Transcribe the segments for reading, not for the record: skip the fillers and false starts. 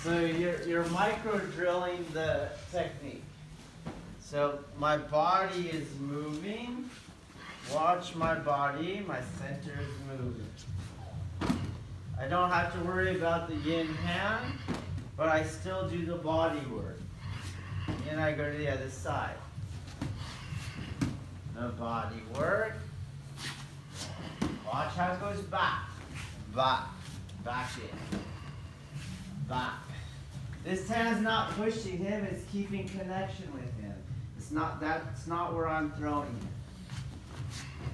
So you're micro drilling the technique. So my body is moving. Watch my body. My center is moving. I don't have to worry about the yin hand, but I still do the body work. And I go to the other side. The body work. Watch how it goes back. Back. Back in. Back. This hand's not pushing him, it's keeping connection with him. That's not where I'm throwing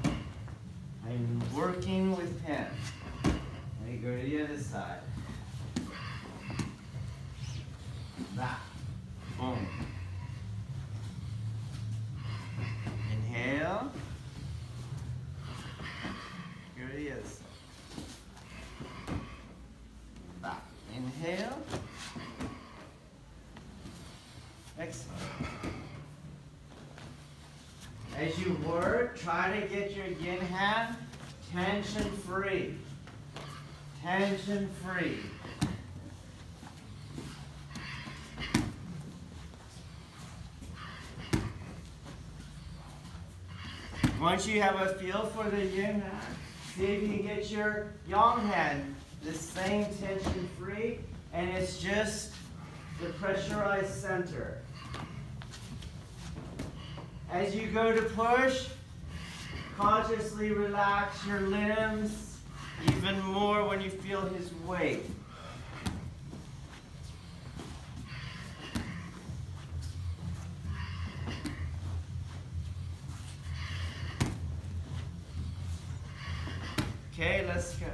him. I'm working with him. Let me go to the other side. Back. Boom. Inhale. Go to the other side. Back. Inhale. Excellent. As you work, try to get your yin hand tension free. Tension free. Once you have a feel for the yin hand, see if you can get your yang hand the same tension free, and it's just the pressurized center. As you go to push, consciously relax your limbs even more when you feel his weight. Okay, let's go.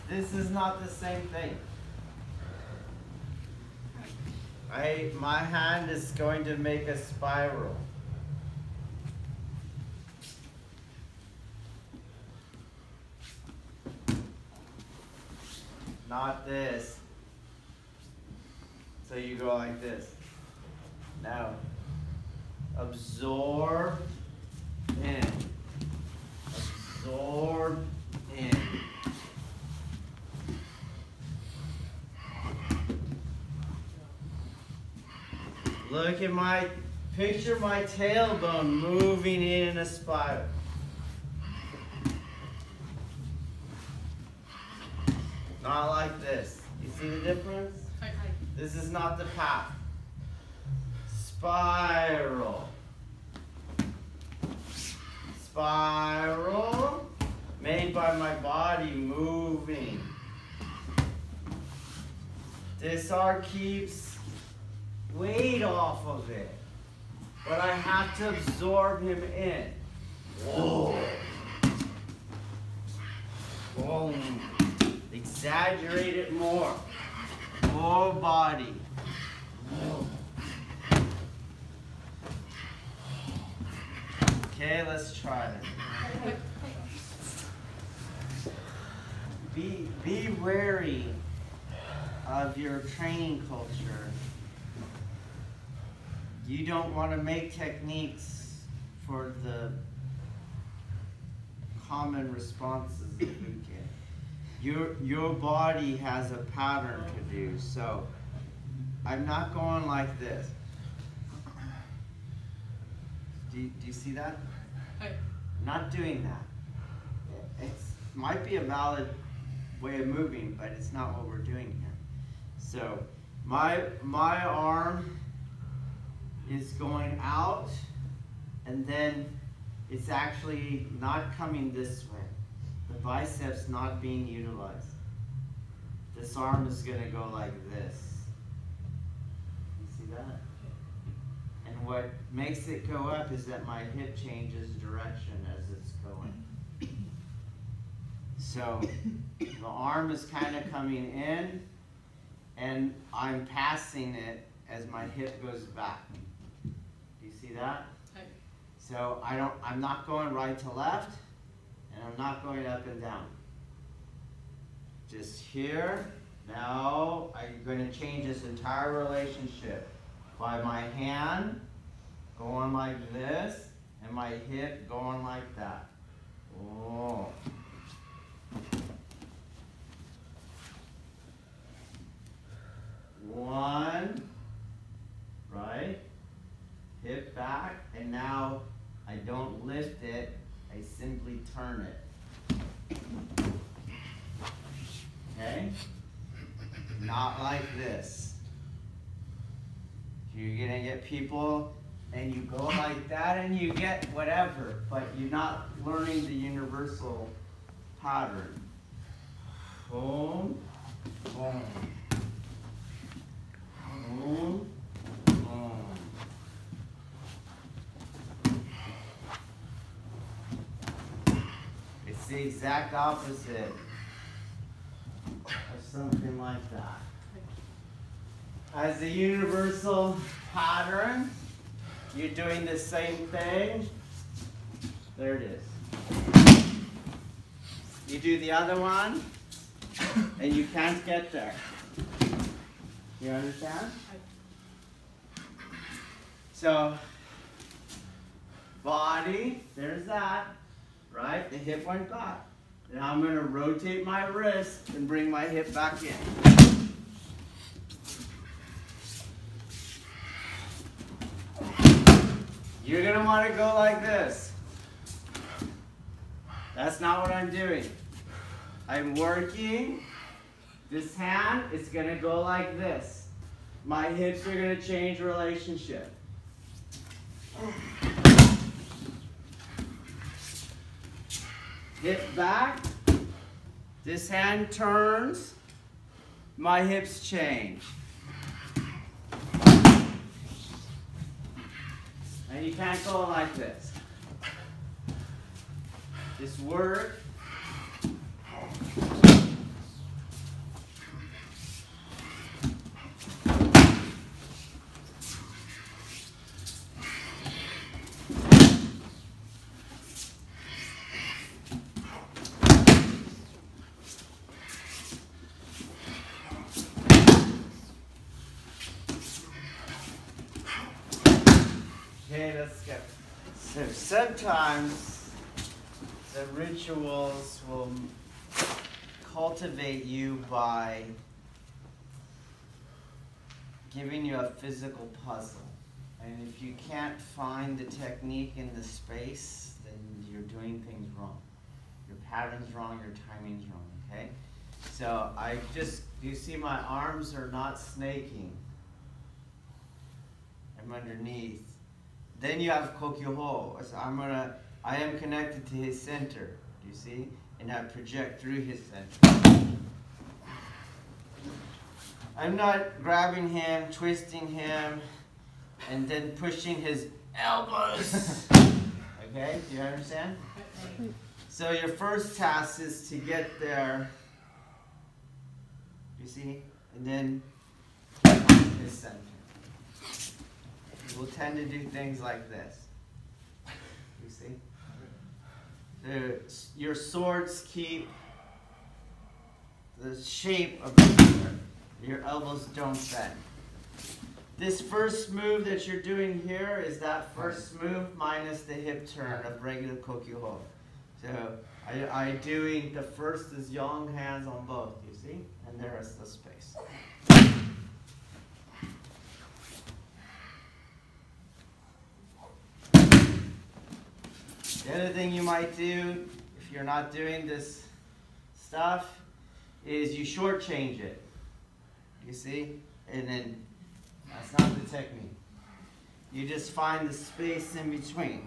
This is not the same thing. My hand is going to make a spiral. Not this. So you go like this. Now, absorb in. Absorb in. Look at picture my tailbone moving in a spiral. Not like this. You see the difference? This is not the path. Spiral. Spiral. Made by my body moving. This arc keeps weight off of it. But I have to absorb him in. Whoa. Whoa. Exaggerate it more. More body. Whoa. Okay, let's try it. Be wary of your training culture. You don't want to make techniques for the common responses that you get. Your body has a pattern to do, so I'm not going like this. Do you see that? I'm not doing that. It might be a valid way of moving, but it's not what we're doing here. So my arm is going out, and then it's actually not coming this way. The biceps not being utilized. This arm is going to go like this. You see that? And what makes it go up is that my hip changes direction as it's going. So the arm is kind of coming in, and I'm passing it as my hip goes back. Do you see that? So I'm not going right to left, and I'm not going up and down. Just here. Now I'm going to change this entire relationship by my hand going like this and my hip going like that. Oh. turn it. Okay? Not like this. You're gonna get people and you go like that and you get whatever, but you're not learning the universal pattern. Boom, boom, boom, boom. It's the exact opposite of something like that. As the universal pattern, you're doing the same thing. There it is. You do the other one, and you can't get there. You understand? So, body, there's that, right? The hip went back. Now I'm going to rotate my wrist and bring my hip back in. You're going to want to go like this. That's not what I'm doing. I'm working. This hand is going to go like this. My hips are going to change relationship. Hip back. This hand turns. My hips change. And you can't go like this. Just work. Okay, let's go. So sometimes the rituals will cultivate you by giving you a physical puzzle. And if you can't find the technique in the space, then you're doing things wrong. Your pattern's wrong, your timing's wrong, okay? So you see my arms are not snaking. I'm underneath. Then you have Kokyu-Ho. So I am connected to his center, do you see? And I project through his center. I'm not grabbing him, twisting him, and then pushing his elbows. Okay, do you understand? So your first task is to get there, you see? And then his center. We'll tend to do things like this. You see? Your swords keep the shape of the sword. Your elbows don't bend. This first move that you're doing here is that first move minus the hip turn of regular Kokyu-Ho. So I doing the first is yang hands on both, you see? And there is the space. The other thing you might do, if you're not doing this stuff, is you shortchange it. You see? And then, that's not the technique. You just find the space in between.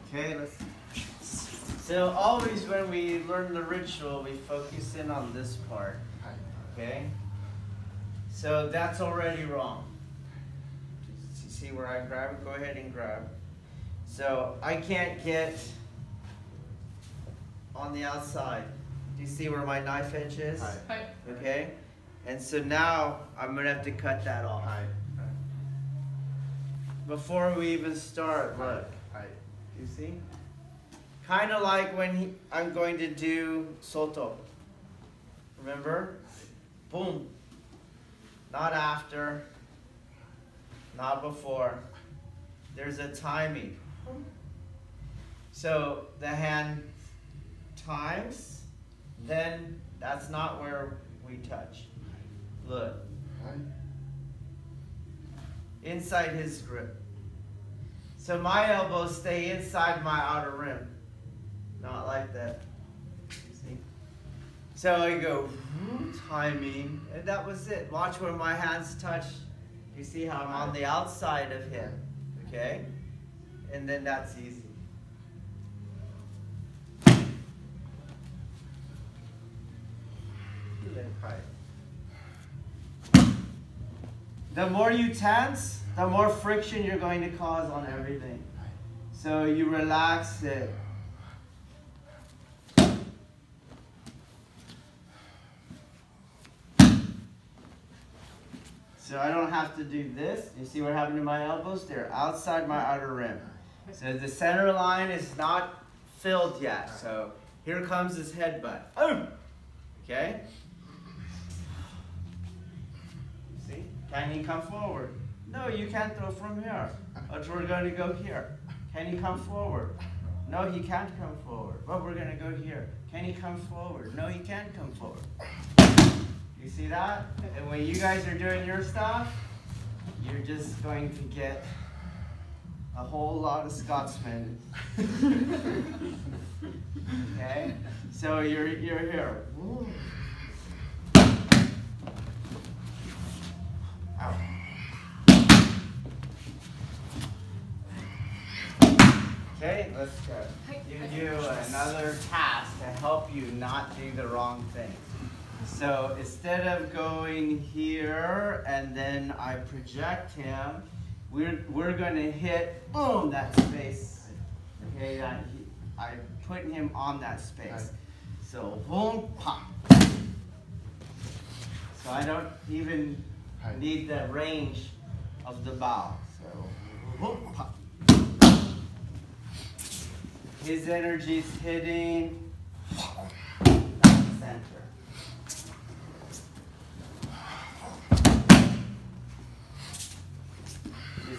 Okay, let's... So always when we learn the ritual, we focus in on this part, okay? So that's already wrong. You see where I grab? Go ahead and grab. So I can't get on the outside. Do you see where my knife edge is? Okay? And so now I'm gonna have to cut that off. Before we even start, look. You see? Kind of like when I'm going to do soto. Remember? Boom. Not after. Not before. There's a timing. So the hand times, then that's not where we touch. Look. Inside his grip. So my elbows stay inside my outer rim. Not like that. You see? So I go, timing, and that was it. Watch where my hands touch. You see how I'm on the outside of him. Okay? And then that's easy. The more you tense, the more friction you're going to cause on everything. So you relax it. So I don't have to do this. You see what happened to my elbows? They're outside my outer rim. So the center line is not filled yet. So here comes his headbutt. Okay? You see? Can he come forward? No, you can't throw from here. But we're going to go here. Can he come forward? No, he can't come forward. But we're going to go here. Can he come forward? No, he can't come forward. You see that? And when you guys are doing your stuff, you're just going to get a whole lot of Scotsmen. Okay? So you're here. Ow. Okay, let's go. Give you another task to help you not do the wrong thing. So instead of going here and then I project him, we're going to hit, boom, that space. Okay, I'm putting him on that space. So boom, pop. So I don't even need the range of the bow. So boom, pop. His energy's hitting center.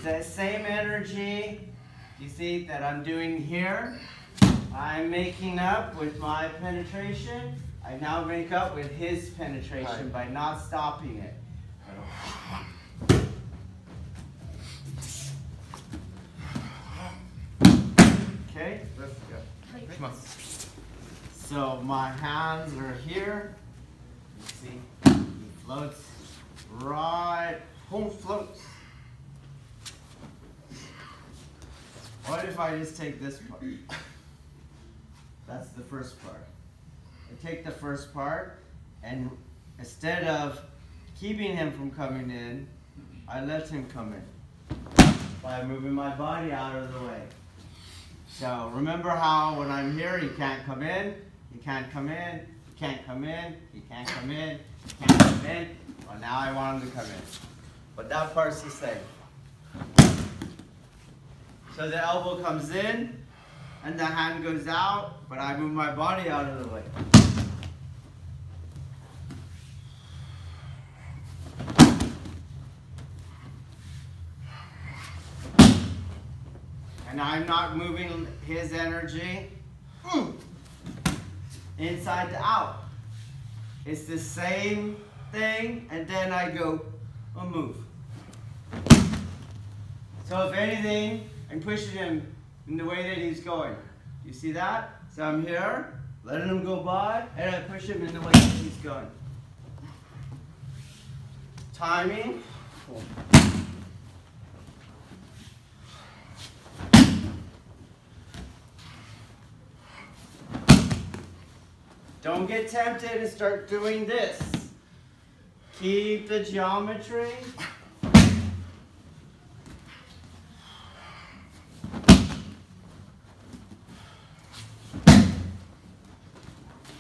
That same energy, you see, that I'm doing here, I'm making up with my penetration. I now make up with his penetration by not stopping it. Okay, let's go. Come on. So my hands are here. You see, he floats right, home floats. What if I just take this part? That's the first part. I take the first part, and instead of keeping him from coming in, I let him come in by moving my body out of the way. So remember how when I'm here, he can't come in, he can't come in, he can't come in, he can't come in, he can't come in. Well, now I want him to come in. But that part's the same. So the elbow comes in, and the hand goes out, but I move my body out of the way. And I'm not moving his energy inside to out. It's the same thing, and then I go, move. So if anything, I'm pushing him in the way that he's going. You see that? So I'm here, letting him go by, and I push him in the way that he's going. Timing. Don't get tempted and start doing this. Keep the geometry.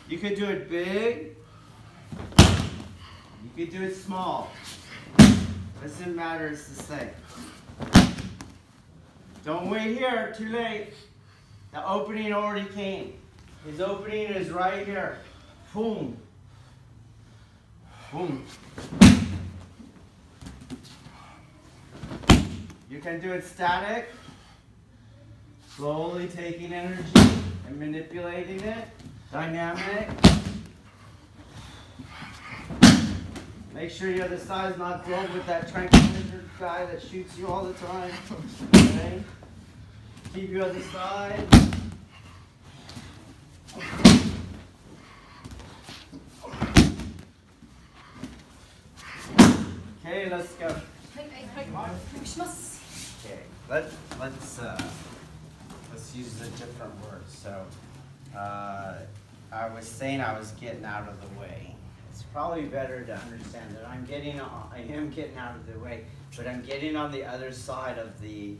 You could do it big. You could do it small. Doesn't matter, it's the same. Don't wait here, too late. The opening already came. His opening is right here. Boom. Boom. You can do it static. Slowly taking energy and manipulating it. Dynamic. Make sure your other side's not filled with that tranquilizer guy that shoots you all the time. Okay? Keep your other side. Okay, let's go. Okay, let's use a different word. So, I was saying I was getting out of the way. It's probably better to understand that I am getting out of the way, but I'm getting on the other side of the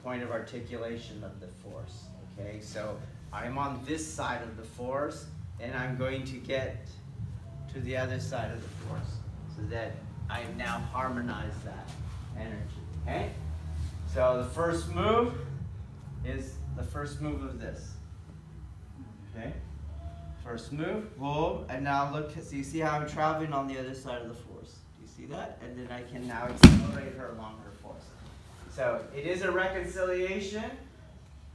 point of articulation of the force. Okay, so I'm on this side of the force, and I'm going to get to the other side of the force, so that I've now harmonized that energy. Okay, so the first move is the first move of this. Okay, first move, boom, and now look, so you see how I'm traveling on the other side of the force. Do you see that? And then I can now accelerate her along her force. So it is a reconciliation,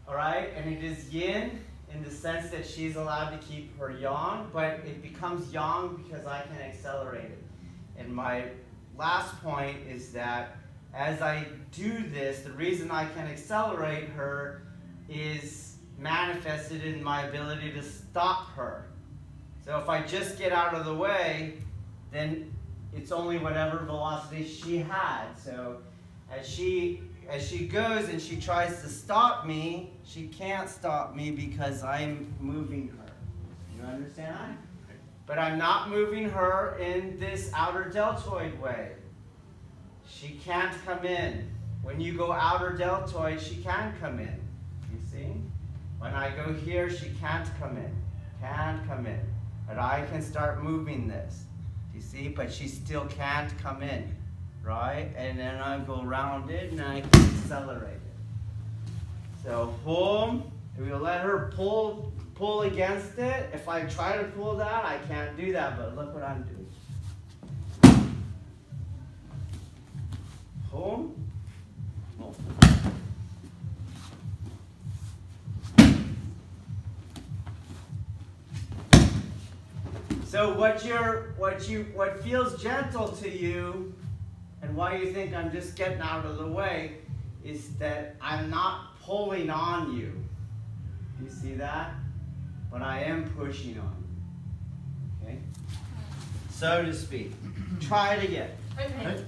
all right, and it is yin in the sense that she's allowed to keep her yang, but it becomes yang because I can accelerate it. And my last point is that as I do this, the reason I can accelerate her is manifested in my ability to stop her. So if I just get out of the way, then it's only whatever velocity she had. So as she goes and she tries to stop me, she can't stop me because I'm moving her. You understand? But I'm not moving her in this outer deltoid way. She can't come in. When you go outer deltoid, she can come in. You see? When I go here, she can't come in. Can't come in. But I can start moving this. You see? But she still can't come in. Right? And then I go around it and I can accelerate it. So boom. We'll let her pull against it. If I try to pull that, I can't do that, but look what I'm doing. Boom. Boom. So what feels gentle to you, and why you think I'm just getting out of the way, is that I'm not pulling on you. You see that? But I am pushing on you. Okay? So to speak. Try it again. Okay.